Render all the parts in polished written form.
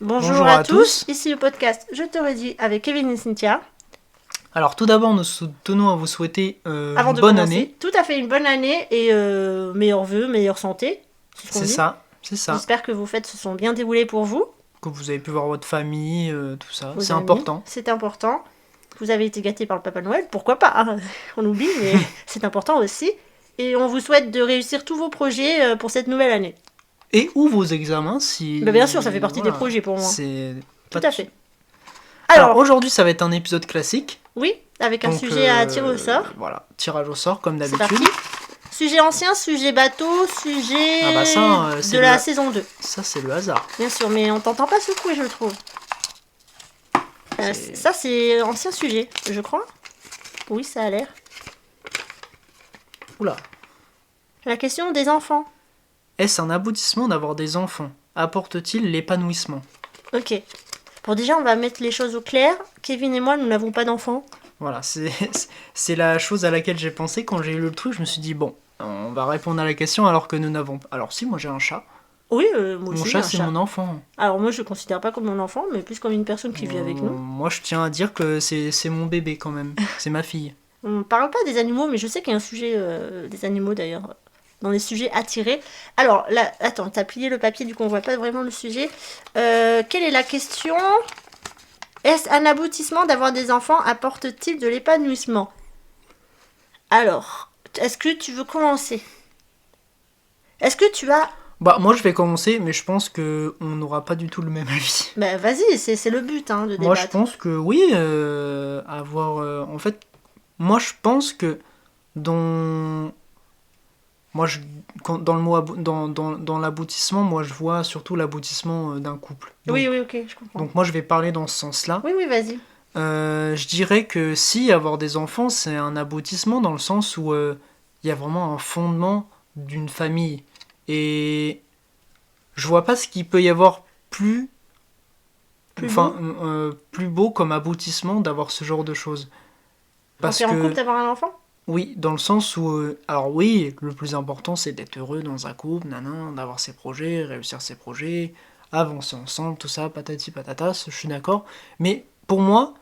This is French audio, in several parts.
Bonjour à tous, ici le podcast Je te redis avec Kevin et Cynthia. Alors tout d'abord, nous tenons à vous souhaiter Avant une de bonne commencer, année. tout à fait une bonne année et meilleurs vœux, meilleure santé. C'est ce qu'on C'est dit. ça, c'est ça. J'espère que vos fêtes se sont bien déroulées pour vous, Que vous avez pu voir votre famille, tout ça. vos C'est amis. important. C'est important. Vous avez été gâtés par le Papa Noël, pourquoi pas, hein. On oublie, mais c'est important aussi. Et on vous souhaite de réussir tous vos projets pour cette nouvelle année. Et ou vos examens si... Bah, bien sûr, ça fait partie des projets pour moi. C'est... Tout pas à de- fait. Alors aujourd'hui, ça va être un épisode classique. Oui, avec un Donc, sujet à tirer au sort. Voilà, tirage au sort comme C'est d'habitude. parti. Sujet ancien, sujet bateau, sujet Ah bah ça, c'est de la le- saison 2. Ça, c'est le hasard. Bien sûr, mais on t'entend pas secouer, je trouve. C'est- Ça, c'est ancien sujet, je crois. Oui, ça a l'air. Oula. La question des enfants. Est-ce un aboutissement d'avoir des enfants? Apporte-t-il l'épanouissement? Ok. Bon, déjà, on va mettre les choses au clair. Kevin et moi, nous n'avons pas d'enfants. Voilà, c'est la chose à laquelle j'ai pensé quand j'ai lu le truc. Je me suis dit, bon, on va répondre à la question alors que nous n'avons pas. Alors si, moi j'ai un chat. Oui, moi Mon aussi, j'ai chat, un c'est chat. mon enfant. Alors, moi, je le considère pas comme mon enfant, mais plus comme une personne qui vit avec nous. Moi, je tiens à dire que c'est mon bébé quand même. C'est ma fille. On parle pas des animaux, mais je sais qu'il y a un sujet des animaux d'ailleurs, dans les sujets attirés. Alors, là, attends, t'as plié le papier, du coup on voit pas vraiment le sujet. Quelle est la question? Est-ce un aboutissement d'avoir des enfants? Apporte-t-il de l'épanouissement? Alors, est-ce que tu veux commencer? Est-ce que tu as... Bah, moi, je vais commencer, mais je pense que on n'aura pas du tout le même avis. Bah vas-y, c'est le but hein, de Moi, je débattre. pense que oui, avoir. En fait, moi, je pense que dans. Moi, dans le mot dans l'aboutissement, moi, je vois surtout l'aboutissement d'un couple. Oui, oui, ok, je comprends. Donc moi, je vais parler dans ce sens-là. Oui, oui, vas-y. Je dirais que si avoir des enfants, c'est un aboutissement dans le sens où il y a vraiment un fondement d'une famille. Et je vois pas ce qu'il peut y avoir plus, Plus enfin, beau plus beau comme aboutissement d'avoir ce genre de choses. Quand Parce t'es en que, couple, d'avoir un enfant? oui, dans le sens où, alors oui, le plus important c'est d'être heureux dans un couple, d'avoir ses projets, réussir ses projets, avancer ensemble, tout ça, patati patata, je suis d'accord. Mais pour moi,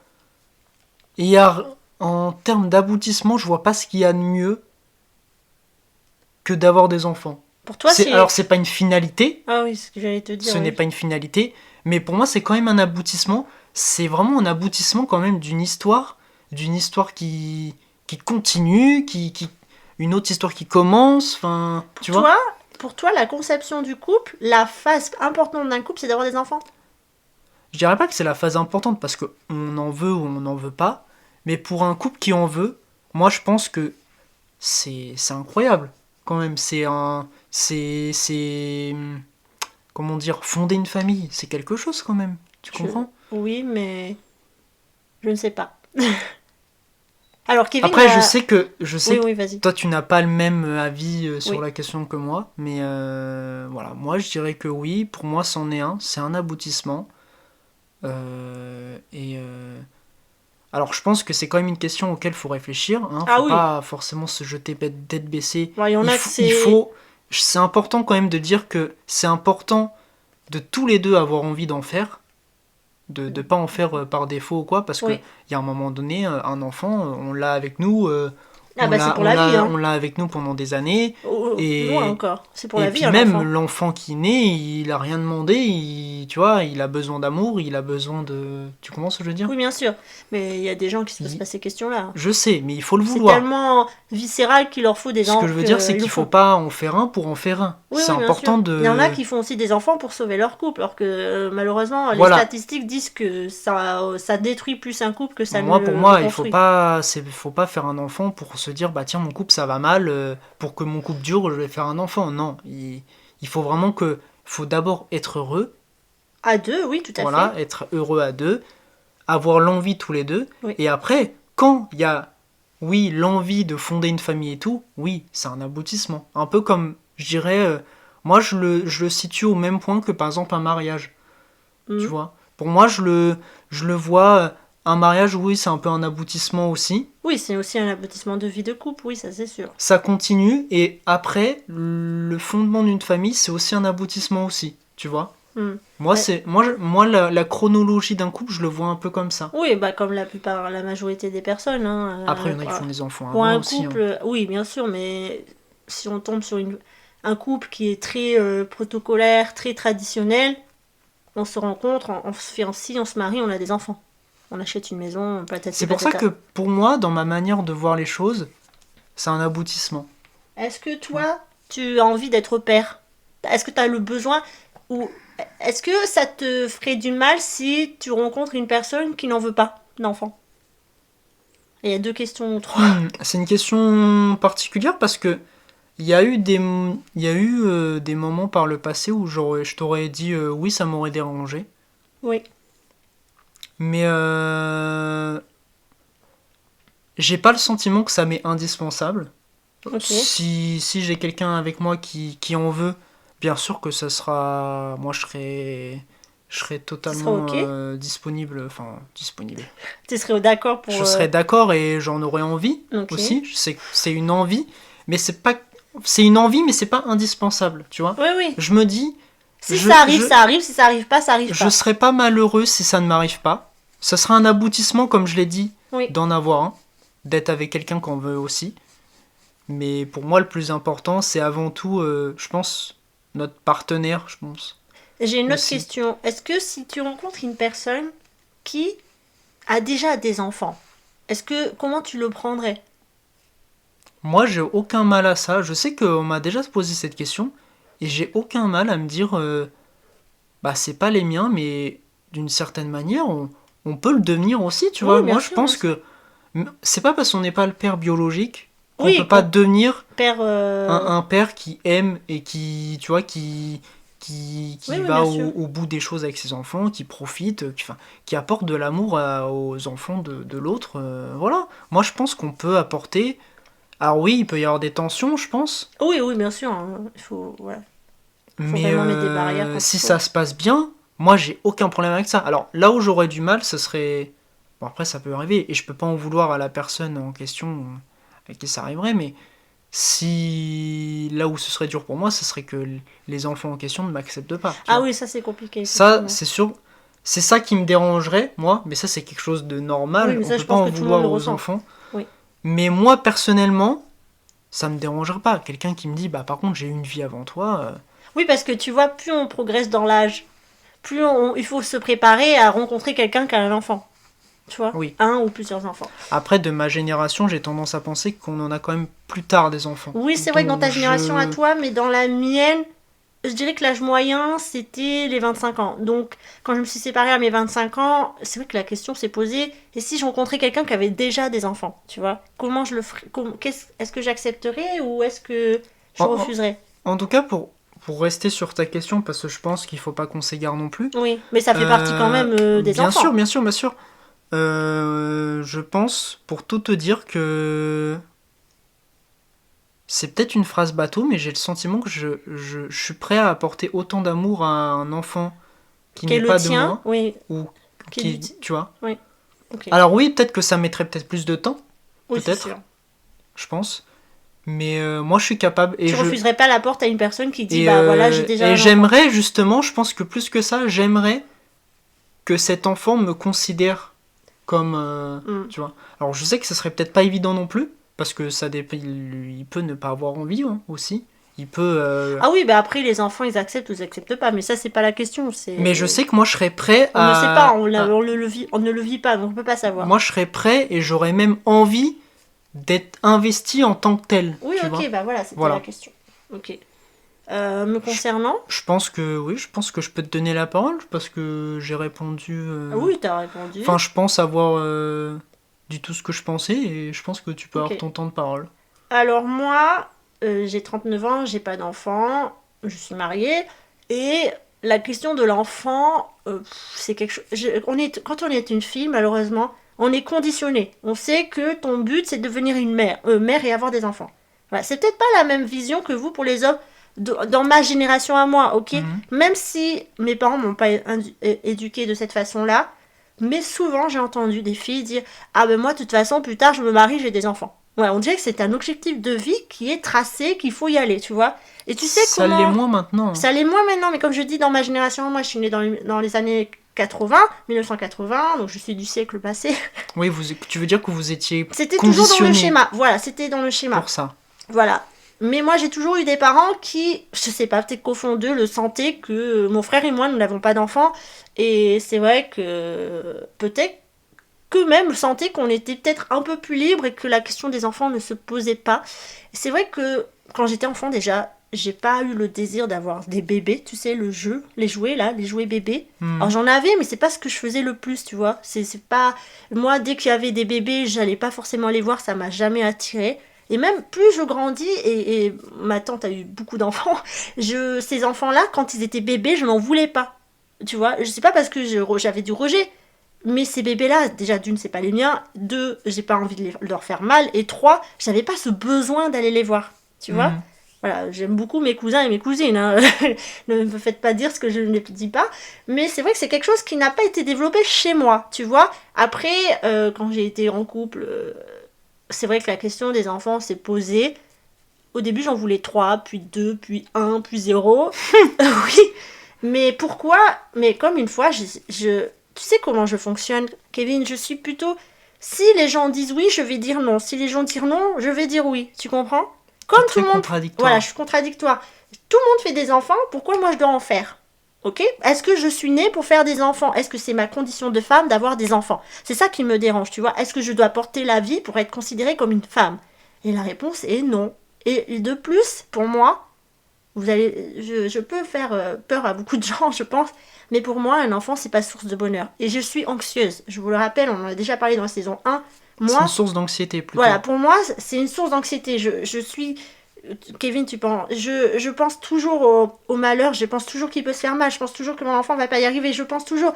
il y a, en termes d'aboutissement, je vois pas ce qu'il y a de mieux que d'avoir des enfants. Pour toi, c'est... Alors, c'est pas une finalité, Ah oui, c'est ce que j'allais te dire. ce oui. n'est pas une finalité, mais pour moi, c'est quand même un aboutissement. C'est vraiment un aboutissement quand même d'une histoire qui continue, une autre histoire qui commence, enfin, tu vois. Pour toi, la conception du couple, la phase importante d'un couple, c'est d'avoir des enfants? Je dirais pas que c'est la phase importante parce que on en veut ou on n'en veut pas, mais pour un couple qui en veut, moi je pense que c'est incroyable quand même. C'est comment dire, fonder une famille, c'est quelque chose quand même. Tu comprends? Oui, mais je ne sais pas. Alors, Kevin Après, a... je sais Oui, que oui, vas-y. toi tu n'as pas le même avis sur Oui. la question que moi, mais voilà, moi je dirais que oui, pour moi c'en est un, c'est un aboutissement. Et alors je pense que c'est quand même une question auquel il faut réfléchir, hein. Ah Faut oui. pas forcément se jeter tête baissée. Bon, il y en a que c'est... C'est important quand même de dire que c'est important de tous les deux avoir envie d'en faire, de pas en faire par défaut ou quoi, parce que Oui. il y a un moment donné, un enfant, on l'a avec nous, Ah bah c'est pour la vie, hein. on l'a avec nous pendant des années. Plus loin encore. C'est pour Et la vie, puis un même enfant. l'enfant qui naît, il a rien demandé, tu vois, il a besoin d'amour, il a besoin de... Tu comprends ce que je veux dire? Oui, bien sûr. Mais il y a des gens qui se posent pas ces questions-là. Je sais, mais il faut le C'est vouloir. tellement viscéral qu'il leur faut des Ce enfants. que je veux dire, c'est qu'il faut pas en faire un pour en faire un. Oui, C'est oui, bien important sûr. de... Il y en a qui font aussi des enfants pour sauver leur couple, alors que malheureusement, les Voilà. statistiques disent que ça détruit plus un couple que ça Moi, ne pour moi, le il faut construit. faut pas faire un enfant pour se dire, bah tiens, mon couple ça va mal, pour que mon couple dure, je vais faire un enfant. Non, il faut vraiment que... Il faut d'abord être heureux, À deux, oui, tout à voilà, fait. être heureux à deux, avoir l'envie tous les deux, Oui. et après, quand il y a, oui, l'envie de fonder une famille et tout, oui, c'est un aboutissement. Un peu comme, je dirais, moi je le situe au même point que par exemple un mariage, tu Mhm. vois. Pour moi, je le vois, un mariage, oui, c'est un peu un aboutissement aussi. Oui, c'est aussi un aboutissement de vie de couple, oui, ça c'est sûr. Ça continue, et après, le fondement d'une famille, c'est aussi un aboutissement aussi, tu vois. Hmm. Moi, Ouais. la chronologie d'un couple, je le vois un peu comme ça. Oui, bah comme la majorité des personnes. Hein, Après, il y en a qui font des enfants pour avant un aussi, hein. couple, oui, bien sûr, mais si on tombe sur un couple qui est très protocolaire, très traditionnel, on se rencontre, on se fiancie, on se marie, on a des enfants. On achète une maison, patati C'est pour ça patata. que, pour moi, dans ma manière de voir les choses, c'est un aboutissement. Est-ce que Tu vois. toi, tu as envie d'être père? Est-ce que tu as le besoin ou est-ce que ça te ferait du mal si tu rencontres une personne qui n'en veut pas d'enfant? Il y a deux questions ou trois. C'est une question particulière parce que il y a eu des moments par le passé où je t'aurais dit oui, ça m'aurait dérangé. Oui, Mais j'ai pas le sentiment que ça m'est indispensable. ok. Si j'ai quelqu'un avec moi qui en veut, bien sûr que ça sera. Moi, je serai Tu seras totalement ok? disponible. Enfin, disponible. Tu serais d'accord Je pour. serais d'accord et j'en aurais envie Ok. aussi. C'est une envie, mais c'est pas. C'est une envie, mais c'est pas indispensable, tu vois. Oui, oui. Je me dis, Si je, ça arrive, je, ça arrive. Si ça arrive pas, ça arrive je pas. serais pas malheureux si ça ne m'arrive pas. Ça sera un aboutissement, comme je l'ai dit, Oui. d'en avoir un, d'être avec quelqu'un qu'on veut aussi. Mais pour moi, le plus important, c'est avant tout, je pense, notre partenaire, je pense, J'ai une autre aussi. question. Est-ce que si tu rencontres une personne qui a déjà des enfants, comment tu le prendrais? Moi, j'ai aucun mal à ça. Je sais qu'on m'a déjà posé cette question, et j'ai aucun mal à me dire, bah, c'est pas les miens, mais d'une certaine manière, on peut le devenir aussi, tu Oui, vois. bien Moi, je sûr, bien pense sûr. que c'est pas parce qu'on n'est pas le père biologique qu'on peut Oui, pas qu'on devenir perd. un père qui aime et qui, tu vois, qui Oui, oui, va bien au, sûr. au bout des choses avec ses enfants, qui profite, enfin, qui apporte de l'amour aux enfants de l'autre. Voilà. Moi, je pense qu'on peut apporter. Alors oui, il peut y avoir des tensions, je pense, Oui, oui, bien sûr. Hein. Voilà. Faut mais vraiment mettre des barrières quand il si faut. ça se passe bien, moi, j'ai aucun problème avec ça. Alors là où j'aurais du mal, ce serait. Bon, après, ça peut arriver, et je peux pas en vouloir à la personne en question avec qui ça arriverait, mais si là où ce serait dur pour moi, ce serait que les enfants en question ne m'acceptent pas, tu Ah vois. oui, ça c'est compliqué, Ça, effectivement. c'est sûr, c'est ça qui me dérangerait, moi, mais ça c'est quelque chose de Oui, normal, mais on ça, peut je pas pense en que tout le monde le vouloir aux ressent. enfants. Oui. Mais moi, personnellement, ça me dérangerait pas. Quelqu'un qui me dit, bah par contre, j'ai eu une vie avant toi. Oui, parce que tu vois, plus on progresse dans l'âge, il faut se préparer à rencontrer quelqu'un qui a un enfant. Tu vois, Oui. un ou plusieurs enfants. Après, de ma génération, j'ai tendance à penser qu'on en a quand même plus tard des enfants. Oui, c'est vrai que dans Donc ta génération à je. toi, mais dans la mienne, je dirais que l'âge moyen, c'était les 25 ans. Donc, quand je me suis séparée à mes 25 ans, c'est vrai que la question s'est posée, et si je rencontrais quelqu'un qui avait déjà des enfants, tu vois, comment je le ferais, est-ce que j'accepterais ou est-ce que je En, refuserais? en tout cas, pour rester sur ta question, parce que je pense qu'il faut pas qu'on s'égare non plus. Oui, mais ça fait partie quand même des Bien sûr, enfants. bien sûr, bien sûr. Je pense, pour tout te dire, que c'est peut-être une phrase bateau, mais j'ai le sentiment que je suis prêt à apporter autant d'amour à un enfant qui Qu'est n'est le pas de tien, moi, oui, ou qui est du... qui, tu vois. Oui, ok. Alors oui, peut-être que ça mettrait peut-être plus de temps, Oui, c'est sûr. peut-être, je pense. Mais moi, je suis capable Tu refuserais pas la porte à une personne qui dit, et, bah voilà, j'ai euh, déjà et un enfant. j'aimerais justement, je pense que plus que ça, j'aimerais que cet enfant me considère comme, Hmm. tu vois. Alors je sais que ce serait peut-être pas évident non plus, parce que ça dépend, il peut ne pas avoir envie, hein, aussi. Il peut, Ah oui, bah après, les enfants, ils acceptent ou ils acceptent pas, mais ça, c'est pas la question. mais je C'est... sais que moi je serais prêt On ne sait pas, à- on ne le vit pas, donc on peut pas savoir. moi je serais prêt et j'aurais même envie d'être investi en tant que tel, Oui, tu ok, vois. bah voilà, c'était la Voilà. question. Ok. Me Je, concernant, je pense que oui, je pense que je peux te donner la parole parce que j'ai répondu. ah oui, t'as répondu. Enfin, je pense avoir dit tout ce que je pensais et je pense que tu peux Ok. avoir ton temps de parole. Alors moi, j'ai 39 ans, j'ai pas d'enfant, je suis mariée, et la question de l'enfant, c'est quelque chose... quand on est une fille, malheureusement, on est conditionné. On sait que ton but, c'est de devenir une mère et avoir des enfants. Voilà. C'est peut-être pas la même vision que vous pour les hommes dans ma génération à moi, ok. Mhm. Même si mes parents m'ont pas éduqué de cette façon-là, mais souvent j'ai entendu des filles dire ah ben moi de toute façon plus tard je me marie j'ai des enfants. Ouais, on dirait que c'est un objectif de vie qui est tracé, qu'il faut y aller, tu vois. Et tu sais Ça l'est comment... moins maintenant. Ça l'est moins maintenant, mais comme je dis, dans ma génération, moi je suis née dans les années 80, 1980, donc je suis du siècle passé. Oui, tu veux dire que vous étiez C'était toujours dans le conditionné schéma. Voilà, c'était dans le schéma. pour ça. Voilà. Mais moi, j'ai toujours eu des parents qui, je sais pas, peut-être qu'au fond d'eux, le sentaient que mon frère et moi, nous n'avons pas d'enfants. Et c'est vrai que peut-être qu'eux-mêmes sentaient qu'on était peut-être un peu plus libre et que la question des enfants ne se posait pas. C'est vrai que quand j'étais enfant, déjà, j'ai pas eu le désir d'avoir des bébés, tu sais, le jeu, les jouets là, les jouets bébés. Alors j'en avais, mais c'est pas ce que je faisais le plus, tu vois. C'est pas. Moi, dès qu'il y avait des bébés, j'allais pas forcément les voir, ça m'a jamais attiré. Et même plus je grandis, et ma tante a eu beaucoup d'enfants, ces enfants-là, quand ils étaient bébés, je n'en voulais pas. Tu vois, je sais pas parce que j'avais du rejet, mais ces bébés-là, déjà d'une, c'est pas les miens, deux, j'ai pas envie de leur faire mal, et trois, j'avais pas ce besoin d'aller les voir. Tu vois. Voilà, j'aime beaucoup mes cousins et mes cousines, hein. Ne me faites pas dire ce que je ne dis pas, mais c'est vrai que c'est quelque chose qui n'a pas été développé chez moi, tu vois. Après, quand j'ai été en couple, c'est vrai que la question des enfants s'est posée. Au début, j'en voulais 3, puis 2, puis 1, puis 0. Oui, mais pourquoi? Mais comme une fois, tu sais comment je fonctionne, Kevin, je suis plutôt... Si les gens disent oui, je vais dire non. Si les gens disent non, je vais dire oui. Tu comprends? Comme tout le monde... Voilà, je suis contradictoire. Tout le monde fait des enfants, pourquoi moi je dois en faire? Ok? Est-ce que je suis née pour faire des enfants? Est-ce que c'est ma condition de femme d'avoir des enfants? C'est ça qui me dérange, tu vois. Est-ce que je dois porter la vie pour être considérée comme une femme? Et la réponse est non. Et de plus, pour moi, je peux faire peur à beaucoup de gens, je pense, mais pour moi, un enfant, c'est pas source de bonheur. Et je suis anxieuse. Je vous le rappelle, on en a déjà parlé dans la saison 1. C'est une source d'anxiété, plutôt. Voilà, pour moi, c'est une source d'anxiété. Je suis... Kevin, tu penses... Je pense toujours au malheur, je pense toujours qu'il peut se faire mal, je pense toujours que mon enfant va pas y arriver, je pense toujours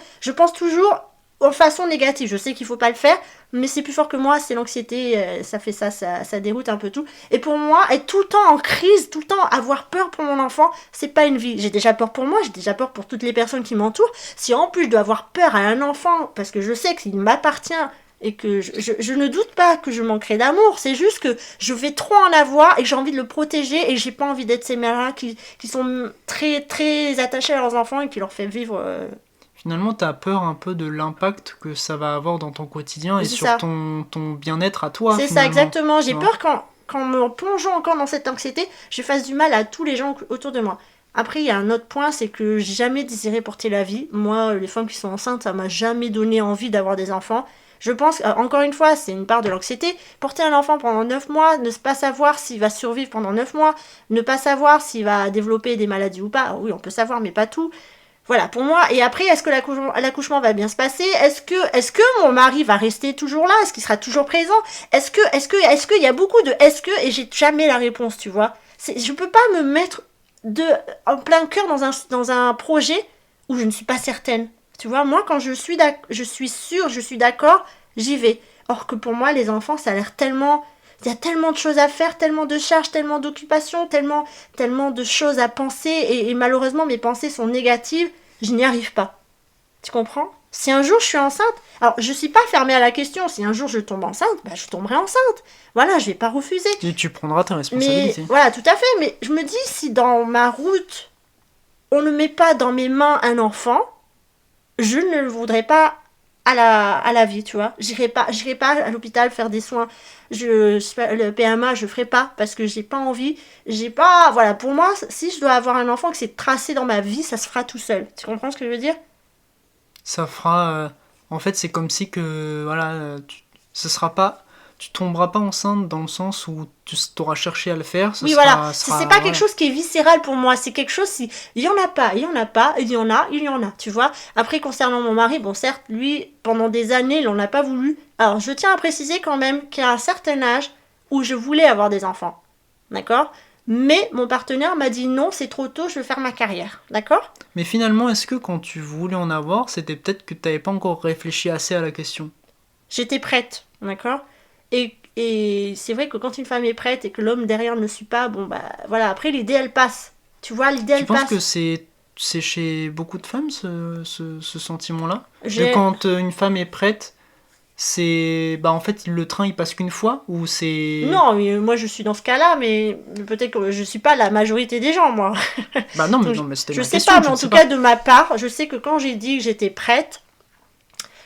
en façon négative. Je sais qu'il faut pas le faire, mais c'est plus fort que moi, c'est l'anxiété, ça fait ça déroute un peu tout. Et pour moi, être tout le temps en crise, tout le temps avoir peur pour mon enfant, c'est pas une vie. J'ai déjà peur pour moi, j'ai déjà peur pour toutes les personnes qui m'entourent. Si en plus je dois avoir peur à un enfant, parce que je sais qu'il m'appartient, et que je ne doute pas que je manquerai d'amour, c'est juste que je vais trop en avoir et que j'ai envie de le protéger et j'ai pas envie d'être ces mères-là qui sont très très attachées à leurs enfants et qui leur fait vivre... Finalement, tu as peur un peu de l'impact que ça va avoir dans ton quotidien et sur ton bien-être à toi. C'est ça, exactement. J'ai peur qu'en me plongeant encore dans cette anxiété, je fasse du mal à tous les gens autour de moi. Après, il y a un autre point, c'est que j'ai jamais désiré porter la vie. Moi, les femmes qui sont enceintes, ça m'a jamais donné envie d'avoir des enfants. Je pense, encore une fois, c'est une part de l'anxiété. Porter un enfant pendant 9 mois, ne pas savoir s'il va survivre pendant 9 mois, ne pas savoir s'il va développer des maladies ou pas. Alors oui, on peut savoir, mais pas tout. Voilà, pour moi. Et après, est-ce que l'accouchement va bien se passer? Est-ce que mon mari va rester toujours là? Est-ce qu'il sera toujours présent? Est-ce qu'il y a beaucoup de est-ce que, et j'ai jamais la réponse, tu vois. Je peux pas me mettre en plein cœur dans un projet où je ne suis pas certaine. Tu vois, moi, quand je suis sûre, je suis d'accord, j'y vais. Or que pour moi, les enfants, ça a l'air tellement... Il y a tellement de choses à faire, tellement de charges, tellement d'occupations, tellement de choses à penser. Et malheureusement, mes pensées sont négatives. Je n'y arrive pas. Tu comprends? Si un jour je suis enceinte... Alors, je ne suis pas fermée à la question. Si un jour je tombe enceinte, bah, je tomberai enceinte. Voilà, je ne vais pas refuser. Et tu prendras ta responsabilité. Mais, voilà, tout à fait. Mais je me dis, si dans ma route, on ne met pas dans mes mains un enfant, je ne le voudrais pas à la vie, tu vois. J'irai pas à l'hôpital faire des soins. Le PMA, je ferai pas parce que j'ai pas envie. J'ai pas... Voilà, pour moi, si je dois avoir un enfant que c'est tracé dans ma vie, ça se fera tout seul. Tu comprends ce que je veux dire? Ça fera... en fait, c'est comme si que... Voilà, ce sera pas... Tu tomberas pas enceinte dans le sens où tu auras cherché à le faire. Oui, voilà. C'est pas quelque chose qui est viscéral pour moi. C'est quelque chose, si il y en a pas, il y en a pas, il y en a, tu vois. Après, concernant mon mari, bon, certes, lui, pendant des années, il en a pas voulu. Alors, je tiens à préciser quand même qu'il y a un certain âge où je voulais avoir des enfants. D'accord? Mais mon partenaire m'a dit non, c'est trop tôt, je veux faire ma carrière. D'accord? Mais finalement, est-ce que quand tu voulais en avoir, c'était peut-être que tu n'avais pas encore réfléchi assez à la question? J'étais prête, d'accord? Et c'est vrai que quand une femme est prête et que l'homme derrière ne suit pas, bon bah voilà, après l'idée elle passe. Tu vois, l'idée elle passe. Tu penses que c'est chez beaucoup de femmes ce sentiment-là? De quand une femme est prête, Bah en fait le train il passe qu'une fois ou c'est... Non, mais moi je suis dans ce cas-là, mais peut-être que je suis pas la majorité des gens, moi. Bah non mais, Donc, non, mais c'était je ma sais question, pas, mais je ne en sais tout pas. cas, de ma part, je sais que quand j'ai dit que j'étais prête,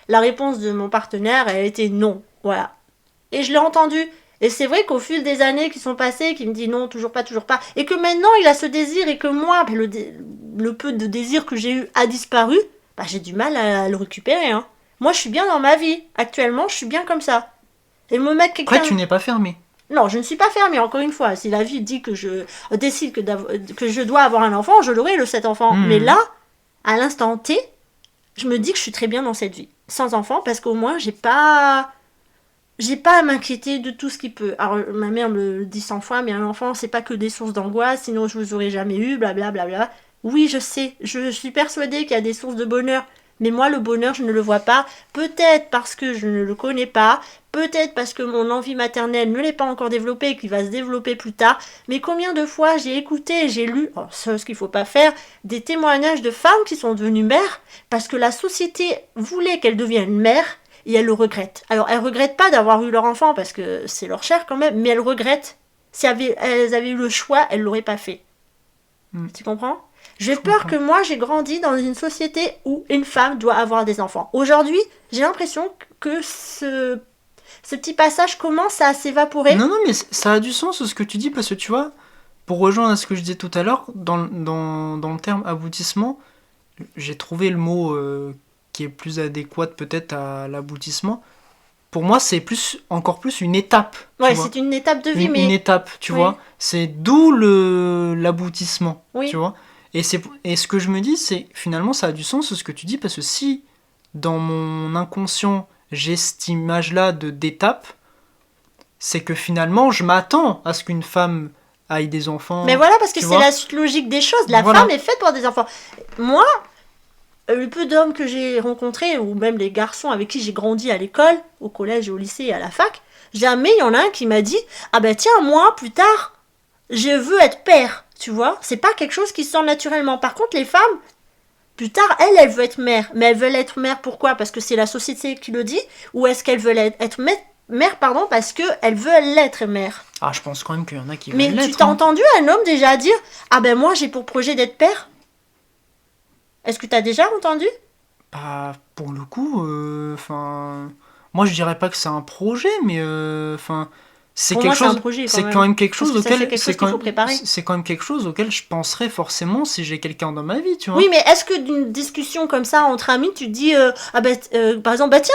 la réponse de mon partenaire, elle était non. Voilà. Et je l'ai entendu. Et c'est vrai qu'au fil des années qui sont passées, qu'il me dit non, toujours pas, toujours pas, et que maintenant il a ce désir et que moi, le peu de désir que j'ai eu a disparu, bah j'ai du mal à le récupérer. Hein. Moi, je suis bien dans ma vie. Actuellement, je suis bien comme ça. Et me mettre Après quelqu'un. tu n'es pas fermé. Non, je ne suis pas fermée, encore une fois. Si la vie dit que je décide que je dois avoir un enfant, je l'aurai, cet enfant. Mais là, à l'instant T, je me dis que je suis très bien dans cette vie. Sans enfant, parce qu'au moins, j'ai pas à m'inquiéter de tout ce qui peut. Alors, ma mère me le dit 100 fois, mais un enfant, c'est pas que des sources d'angoisse, sinon je vous aurais jamais eu, blablabla. Bla, bla, bla. Oui, je sais, je suis persuadée qu'il y a des sources de bonheur. Mais moi, le bonheur, je ne le vois pas. Peut-être parce que je ne le connais pas. Peut-être parce que mon envie maternelle ne l'est pas encore développée et qu'il va se développer plus tard. Mais combien de fois j'ai écouté et j'ai lu, oh, ce qu'il faut pas faire, des témoignages de femmes qui sont devenues mères parce que la société voulait qu'elles deviennent mères et elles le regrettent. Alors, elles regrettent pas d'avoir eu leur enfant parce que c'est leur chair quand même, mais elles regrettent. Si elles avaient eu le choix, elles l'auraient pas fait. Tu comprends? J'ai peur que moi, j'ai grandi dans une société où une femme doit avoir des enfants. Aujourd'hui, j'ai l'impression que ce petit passage commence à s'évaporer. Non, non, mais ça a du sens ce que tu dis, parce que tu vois, pour rejoindre à ce que je disais tout à l'heure, dans le terme aboutissement, j'ai trouvé le mot qui est plus adéquat peut-être à l'aboutissement. Pour moi, c'est encore plus une étape. Ouais, c'est une étape de vie, mais... Une étape, tu oui. vois. C'est d'où l'aboutissement, oui. tu vois. Et ce que je me dis, c'est finalement, ça a du sens ce que tu dis, parce que si, dans mon inconscient, j'ai cette image-là d'étape, c'est que finalement, je m'attends à ce qu'une femme aille des enfants. Mais voilà, parce que c'est la suite logique des choses. La femme est faite pour des enfants. Moi, le peu d'hommes que j'ai rencontrés, ou même les garçons avec qui j'ai grandi à l'école, au collège, au lycée et à la fac, jamais il y en a un qui m'a dit « Ah ben tiens, moi, plus tard, je veux être père. » Tu vois, c'est pas quelque chose qui se sent naturellement. Par contre, les femmes, plus tard, elles veulent être mères. Mais elles veulent être mères pourquoi? Parce que c'est la société qui le dit? Ou est-ce qu'elles veulent être mères, parce qu'elles veulent l'être mères? Ah, je pense quand même qu'il y en a qui veulent l'être. Mais tu t'as entendu un homme déjà dire « Ah ben moi, j'ai pour projet d'être père ?» Est-ce que t'as déjà entendu? Bah, pour le coup, moi je dirais pas que c'est un projet, mais c'est quelque chose. C'est quand même quelque chose auquel c'est quand même quelque chose auquel je penserais forcément si j'ai quelqu'un dans ma vie, tu vois. Oui, mais est-ce que d'une discussion comme ça entre amis, tu te dis par exemple, bah tiens,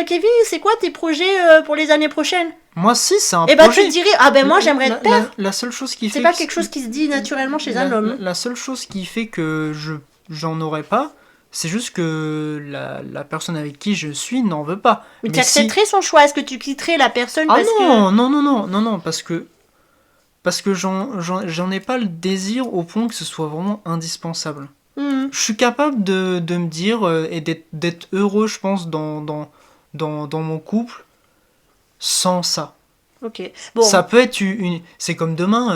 Kevin, c'est quoi tes projets pour les années prochaines? Moi, si, c'est un projet. Et bah, tu te dirais, ah ben moi, j'aimerais être père. La seule chose qui fait. C'est pas quelque chose qui se dit naturellement chez un homme. La seule chose qui fait que j'en aurais pas, c'est juste que la personne avec qui je suis n'en veut pas. Mais tu accepterais son choix? Est-ce que tu quitterais la personne parce que... Non, parce que j'en ai pas le désir au point que ce soit vraiment indispensable. Je suis capable de me dire et d'être heureux, je pense, dans mon couple sans ça. Ok. Bon. Ça peut être c'est comme demain,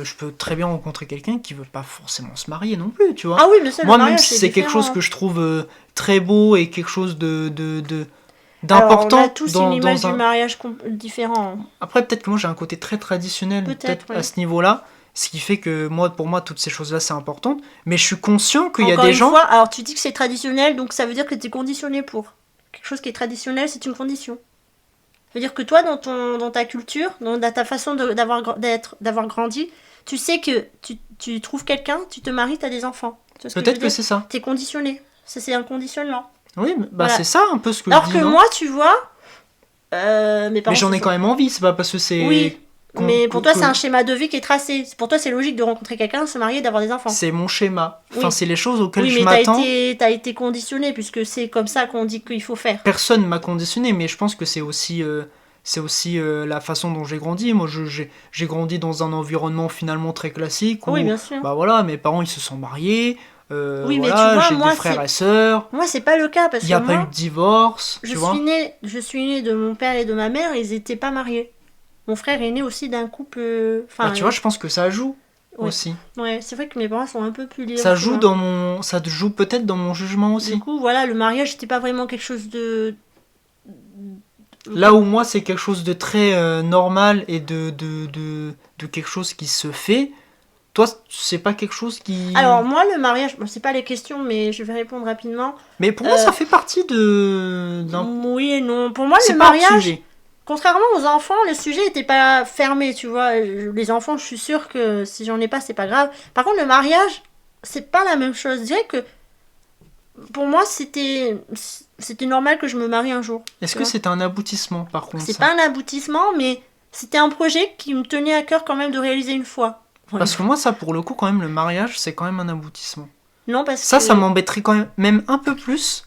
je peux très bien rencontrer quelqu'un qui veut pas forcément se marier non plus, tu vois. Ah oui, mais ça, moi, même si c'est quelque chose que je trouve très beau et quelque chose d'important. Alors, on a tous une image du mariage différent. Après, peut-être que moi j'ai un côté très traditionnel, peut-être à ce niveau-là, ce qui fait que pour moi, toutes ces choses-là, c'est important. Mais je suis conscient qu'il y a des gens. Alors tu dis que c'est traditionnel, donc ça veut dire que tu es conditionné pour. Quelque chose qui est traditionnel, c'est une condition. Ça veut dire que toi, dans ta culture, dans ta façon d'avoir grandi, tu sais que tu trouves quelqu'un, tu te maries, tu as des enfants. Peut-être que c'est ça. Tu es conditionné. Ça, c'est un conditionnement. Oui, bah voilà. C'est ça un peu ce que Alors je dis. Alors que moi, tu vois... mais j'en ai quand même envie, c'est pas parce que c'est... Oui, mais pour toi, c'est un schéma de vie qui est tracé. Pour toi, c'est logique de rencontrer quelqu'un, de se marier, d'avoir des enfants. C'est mon schéma. Enfin, c'est les choses auxquelles je m'attends. Oui, mais t'as été conditionné, puisque c'est comme ça qu'on dit qu'il faut faire. Personne m'a conditionné, mais je pense que c'est aussi la façon dont j'ai grandi. Moi, j'ai grandi dans un environnement finalement très classique. Où, oui, bien sûr. Bah voilà, mes parents, ils se sont mariés. Oui, voilà, mais tu vois, j'ai des frères et sœurs. Moi, c'est pas le cas, parce que il n'y a pas eu de divorce. Je suis née de mon père et de ma mère, ils étaient pas mariés. Mon frère est né aussi d'un couple... tu vois, je pense que ça joue aussi. Ouais, c'est vrai que mes parents sont un peu plus libres. Ça joue peut-être dans mon jugement aussi. Du coup, voilà, le mariage, c'était pas vraiment quelque chose Là où moi, c'est quelque chose de très normal et de quelque chose qui se fait, toi, c'est pas quelque chose qui... Alors, moi, le mariage, bon, c'est pas les questions, mais je vais répondre rapidement. Mais pour moi, ça fait partie Oui et non. Pour moi, C'est le pas un mariage, sujet. contrairement aux enfants, le sujet était pas fermé, tu vois. Les enfants, je suis sûre que si j'en ai pas, c'est pas grave. Par contre, le mariage, c'est pas la même chose. Je dirais que pour moi, c'était normal que je me marie un jour. Est-ce tu que vois. c'est un aboutissement, par contre, C'est ça? pas un aboutissement, mais c'était un projet qui me tenait à cœur quand même de réaliser une fois. Voilà. Parce que moi, ça, pour le coup, quand même, le mariage, c'est quand même un aboutissement. Non, parce Ça, que... ça m'embêterait quand même un peu plus.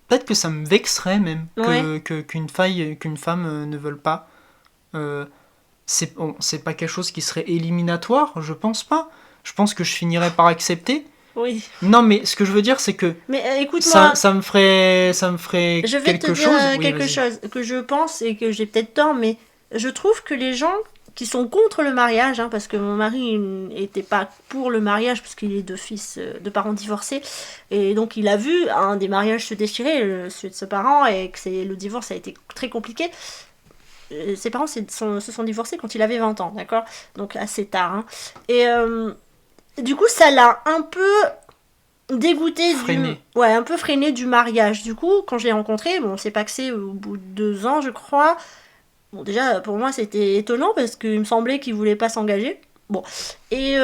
Peut-être que ça me vexerait même Ouais. qu'une femme ne veuille pas. Euh, c'est pas quelque chose qui serait éliminatoire, je pense pas. Je pense que je finirais par accepter. Oui. Non, mais ce que je veux dire, c'est que Mais écoute-moi, ça me ferait je vais te quelque dire chose. Oui, quelque vas-y. chose que je pense et que j'ai peut-être tort, mais je trouve que les gens qui sont contre le mariage, hein, parce que mon mari n'était pas pour le mariage, parce qu'il est de parents divorcés, et donc il a vu un des mariages se déchirer, celui de ses parents, et que le divorce a été très compliqué. Ses parents se sont divorcés quand il avait 20 ans, d'accord. Donc assez tard. Hein. Et du coup, ça l'a un peu dégoûté Freiné. Ouais, un peu freiné du mariage. Du coup, quand je l'ai rencontré, bon, c'est paxé au bout de 2 ans, je crois. Bon, déjà, pour moi, c'était étonnant parce qu'il me semblait qu'il voulait pas s'engager. Bon. Et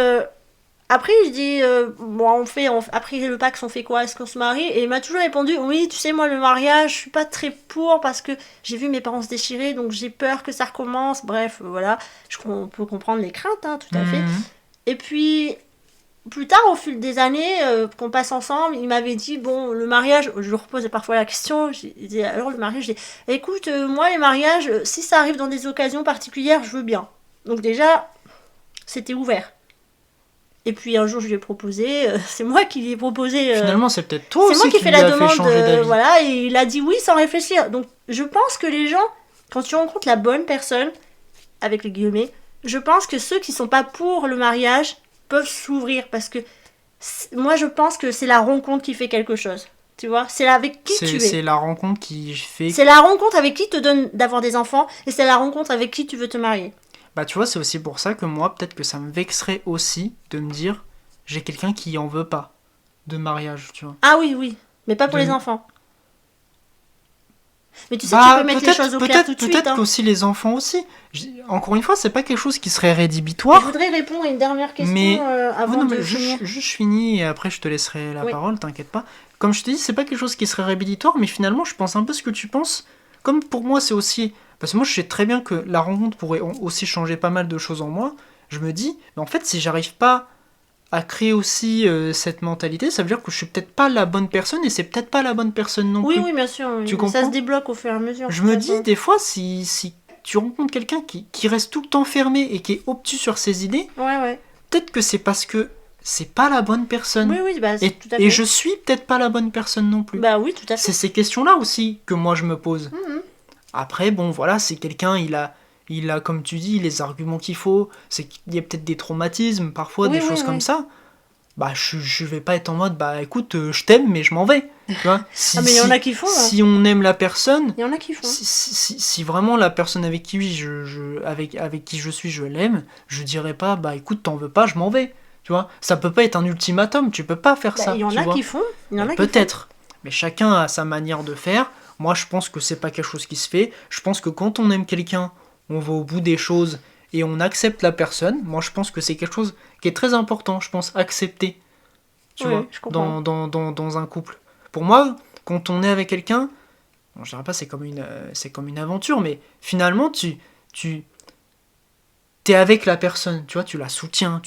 après, je dis, bon, après le Pax, on fait quoi? Est-ce qu'on se marie? Et il m'a toujours répondu, oui, tu sais, moi, le mariage, je suis pas très pour parce que j'ai vu mes parents se déchirer, donc j'ai peur que ça recommence. Bref, voilà. On peut comprendre les craintes, hein, tout à fait. Mhm. Et puis, plus tard, au fil des années qu'on passe ensemble, il m'avait dit, bon, le mariage, je lui repose parfois la question, alors le mariage, j'ai dit, écoute, moi, les mariages, si ça arrive dans des occasions particulières, je veux bien. Donc déjà, c'était ouvert. Et puis un jour, je lui ai proposé, c'est moi qui lui ai proposé... Finalement, c'est peut-être toi c'est moi aussi qui qui fais lui la a fait demande, changer d'avis. voilà, et il a dit oui sans réfléchir. Donc je pense que les gens, quand tu rencontres la bonne personne, avec les guillemets, je pense que ceux qui sont pas pour le mariage peuvent s'ouvrir parce que moi je pense que c'est la rencontre qui fait quelque chose. Tu vois, c'est avec qui tu C'est es. la rencontre qui fait... C'est la rencontre avec qui te donne d'avoir des enfants et c'est la rencontre avec qui tu veux te marier. Bah tu vois, c'est aussi pour ça que moi, peut-être que ça me vexerait aussi de me dire, j'ai quelqu'un qui en veut pas de mariage, tu vois. Ah oui, oui, mais pas pour De- les enfants. Mais tu sais, tu peux mettre les choses au clair tout de suite. peut-être Hein. qu'aussi les enfants aussi. Encore une fois, c'est pas quelque chose qui serait Je rédhibitoire. voudrais répondre à une dernière question Mais avant non, de mais finir. je finis et après je te laisserai la Oui. parole, t'inquiète pas. Comme je te dis, c'est pas quelque chose qui serait rédhibitoire, mais finalement je pense un peu ce que tu penses. Comme pour moi c'est aussi... Parce que moi je sais très bien que la rencontre pourrait aussi changer pas mal de choses en moi. Je me dis, mais en fait si j'arrive pas à créer aussi cette mentalité, ça veut dire que je suis peut-être pas la bonne personne et c'est peut-être pas la bonne personne non Oui, plus. oui, bien sûr. Tu Ça comprends se débloque au fur et à mesure. Je tout me à dis fait. des fois si tu rencontres quelqu'un qui reste tout le temps fermé et qui est obtus sur ses idées, Ouais, ouais. peut-être que c'est parce que c'est pas la bonne personne. Oui, oui, bah, Et, tout à fait. et je suis peut-être pas la bonne personne non plus. Bah oui, tout à C'est fait. ces questions-là aussi que moi je me pose. Mhm. Après, bon, voilà, c'est quelqu'un, il a, comme tu dis, les arguments qu'il faut. C'est qu'il y a peut-être des traumatismes, parfois, Oui, des oui, choses comme oui. ça. Bah, je vais pas être en mode, bah, écoute, je t'aime, mais je m'en vais. Tu vois Ah, mais il y en a qui font. Hein. Si on aime la personne, Il y en a qui font. si vraiment la personne avec qui avec qui je suis, je l'aime, je dirais pas, bah, écoute, t'en veux pas, je m'en vais. Tu vois, ça peut pas être un ultimatum, tu peux pas faire Bah, ça. il y en tu a vois. qui font. Il y en a qui font. Peut-être, mais chacun a sa manière de faire. Moi, je pense que c'est pas quelque chose qui se fait. Je pense que quand on aime quelqu'un, on va au bout des choses et on accepte la personne. Moi, je pense que c'est quelque chose qui est très important. Je pense accepter, tu Oui, vois, je comprends. dans un couple. Pour moi, quand on est avec quelqu'un, bon, je dirais pas c'est comme une aventure, mais finalement, tu t'es avec la personne, tu vois, tu la soutiens.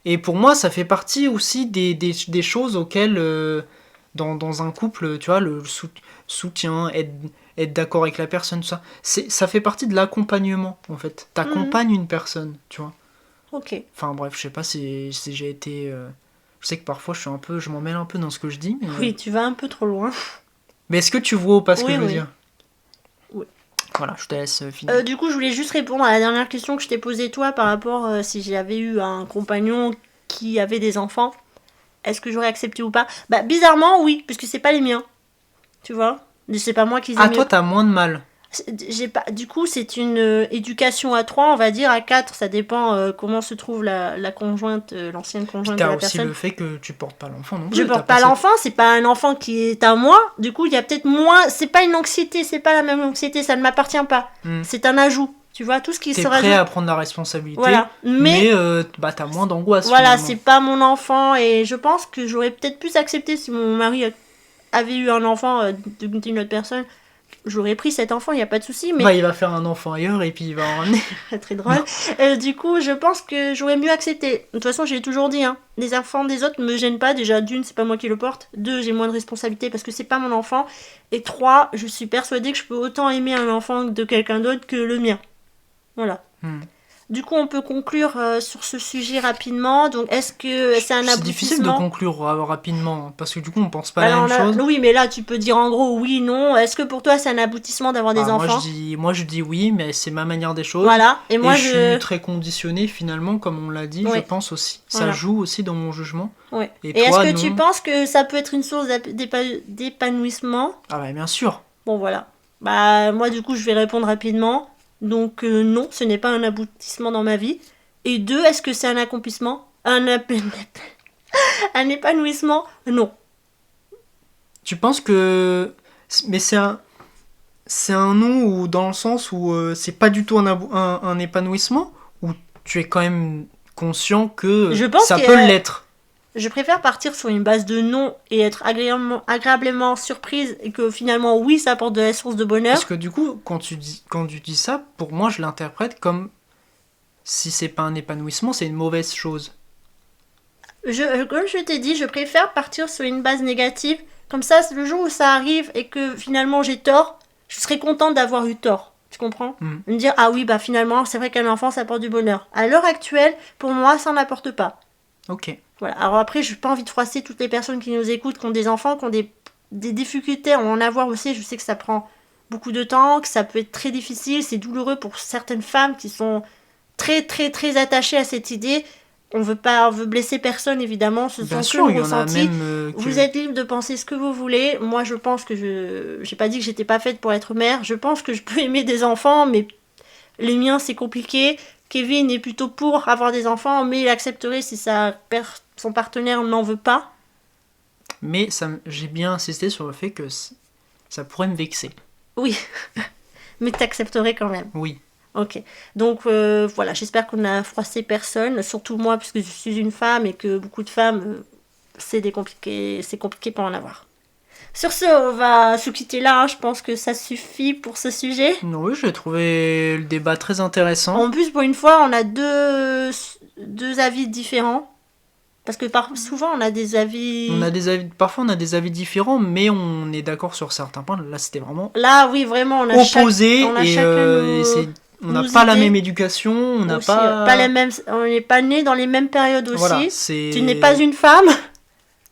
Et pour moi, ça fait partie aussi des choses auxquelles, dans un couple, tu vois, le soutien, être d'accord avec la personne, tout ça, ça fait partie de l'accompagnement, en fait. T'accompagnes une personne, tu vois. Ok. Enfin bref, je sais pas si j'ai été... Je sais que parfois je m'en mêle un peu dans ce que je dis, mais... Oui, tu vas un peu trop loin. Mais est-ce que tu vois ou pas ce que Oui, je veux oui. dire? Oui. Voilà, je te laisse finir. Du coup, je voulais juste répondre à la dernière question que je t'ai posée toi par rapport si j'avais eu un compagnon qui avait des enfants. Est-ce que j'aurais accepté ou pas? Bah bizarrement oui, puisque c'est pas les miens. Tu vois? C'est pas moi qui les ai Ah, mis. toi, t'as moins de mal. Du coup, c'est une éducation à 3, on va dire, à 4, ça dépend comment se trouve la conjointe, l'ancienne Puis conjointe de t'as la aussi personne. le fait que tu portes pas l'enfant non plus. Je t'as porte pas cette- l'enfant, c'est pas un enfant qui est à moi, du coup, il y a peut-être moins, c'est pas une anxiété, c'est pas la même anxiété, ça ne m'appartient pas. Hmm. C'est un ajout, tu vois, tout ce qui T'es se prêt rajoute. à prendre la responsabilité, Voilà, mais t'as moins d'angoisse voilà, finalement. c'est pas mon enfant, et je pense que j'aurais peut-être plus accepté si mon mari avait eu un enfant d'une autre personne. J'aurais pris cet enfant, il n'y a pas de souci, mais Bah, il va faire un enfant ailleurs et puis il va en ramener. très drôle. Du coup, je pense que j'aurais mieux accepté. De toute façon, j'ai toujours dit, hein, les enfants des autres me gênent pas. Déjà, d'une, c'est pas moi qui le porte. Deux, j'ai moins de responsabilité parce que c'est pas mon enfant. Et trois, je suis persuadée que je peux autant aimer un enfant de quelqu'un d'autre que le mien. Voilà. Hmm. Du coup, on peut conclure sur ce sujet rapidement. Donc, est-ce que c'est un C'est difficile de aboutissement conclure rapidement parce que du coup on pense pas Alors, la même chose. oui, mais là, tu peux dire en gros oui, non. Est-ce que pour toi, c'est un aboutissement d'avoir des Ah, enfants moi je dis oui, mais c'est ma manière des choses. Voilà. Et moi, Et je suis très conditionné finalement, comme on l'a dit, Ouais. je pense aussi. Ça Voilà. joue aussi dans mon jugement. Ouais. Et Et est-ce toi, que non. tu penses que ça peut être une source d'épanouissement? Ah bah bien sûr. Bon, voilà. Bah, moi, du coup, je vais répondre rapidement. Donc, non, ce n'est pas un aboutissement dans ma vie. Et deux, est-ce que c'est un accomplissement? Un épanouissement? Non. Tu penses que... Mais c'est un non ou dans le sens où c'est pas du tout un épanouissement, ou tu es quand même conscient que Je pense ça que- peut l'être. Je préfère partir sur une base de non et être agréablement surprise et que finalement, oui, ça apporte de la source de bonheur. Parce que du coup, quand tu dis ça, pour moi, je l'interprète comme si c'est pas un épanouissement, c'est une mauvaise chose. Comme je t'ai dit, je préfère partir sur une base négative. Comme ça, le jour où ça arrive et que finalement j'ai tort, je serai contente d'avoir eu tort. Tu comprends? Me dire, ah oui, bah finalement, c'est vrai qu'un enfant, ça apporte du bonheur. À l'heure actuelle, pour moi, ça n'apporte pas. Ok. Voilà. Alors après, je n'ai pas envie de froisser toutes les personnes qui nous écoutent, qui ont des enfants, qui ont des difficultés à en avoir aussi. Je sais que ça prend beaucoup de temps, que ça peut être très difficile, c'est douloureux pour certaines femmes qui sont très très très attachées à cette idée. On veut blesser personne évidemment, ce Bien sont sûr, que il y nos en a ressentis. même Vous êtes libre de penser ce que vous voulez. Moi, je pense que j'ai pas dit que j'étais pas faite pour être mère. Je pense que je peux aimer des enfants, mais les miens, c'est compliqué. Kevin est plutôt pour avoir des enfants, mais il accepterait si son partenaire n'en veut pas. Mais j'ai bien insisté sur le fait que ça pourrait me vexer. Oui, mais t'accepterais quand même. Oui. Ok, donc voilà, j'espère qu'on n'a froissé personne, surtout moi, puisque je suis une femme et que beaucoup de femmes, c'est compliqué pour en avoir. Sur ce, on va se quitter là, hein. Je pense que ça suffit pour ce sujet. Non, oui, j'ai trouvé le débat très intéressant. En plus, pour une fois, on a deux avis différents. Parce que souvent, on a des avis... Parfois on a des avis différents, mais on est d'accord sur certains points. Là, c'était vraiment Là, oui, vraiment, on a opposé on a et chacun on n'a nos pas la idées. même éducation, on n'a aussi, pas... les mêmes... On n'est pas nés dans les mêmes périodes aussi. Voilà, Tu n'es pas une femme.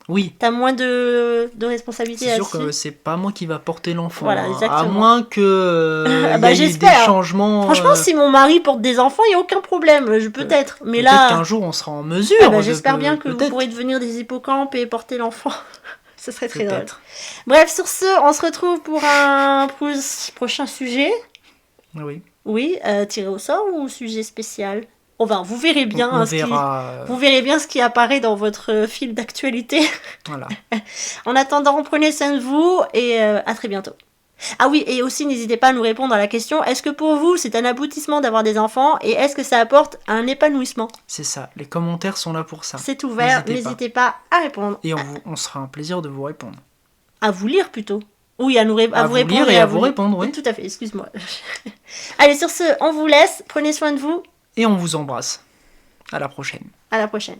Oui, T'as moins de responsabilités c'est sûr là-dessus. que c'est pas moi qui va porter l'enfant. Voilà, hein. exactement. À moins que Ah il bah, y ait eu des j'espère. changements. Franchement, si mon mari porte des enfants, il n'y a aucun problème. Peut-être. Mais peut-être là, qu'un jour on sera en mesure. ah bah, j'espère bien que vous peut-être. pourrez devenir des hippocampes et porter l'enfant. Ce serait très drôle. Peut-être. Bref, sur ce, on se retrouve pour un prochain sujet. Oui. Oui, tiré au sort ou sujet spécial? Vous verrez bien. On hein, verra. Vous verrez bien ce qui apparaît dans votre fil d'actualité. Voilà. En attendant, prenez soin de vous et à très bientôt. Ah oui, et aussi n'hésitez pas à nous répondre à la question, est-ce que pour vous c'est un aboutissement d'avoir des enfants et est-ce que ça apporte un épanouissement? C'est ça. Les commentaires sont là pour ça. C'est ouvert, n'hésitez pas à répondre. Et on sera un plaisir de vous répondre. À vous lire plutôt. Oui, à vous vous répondre lire et à vous répondre, oui. Tout à fait, excuse-moi. Allez, sur ce, on vous laisse, prenez soin de vous. Et on vous embrasse. À la prochaine. À la prochaine.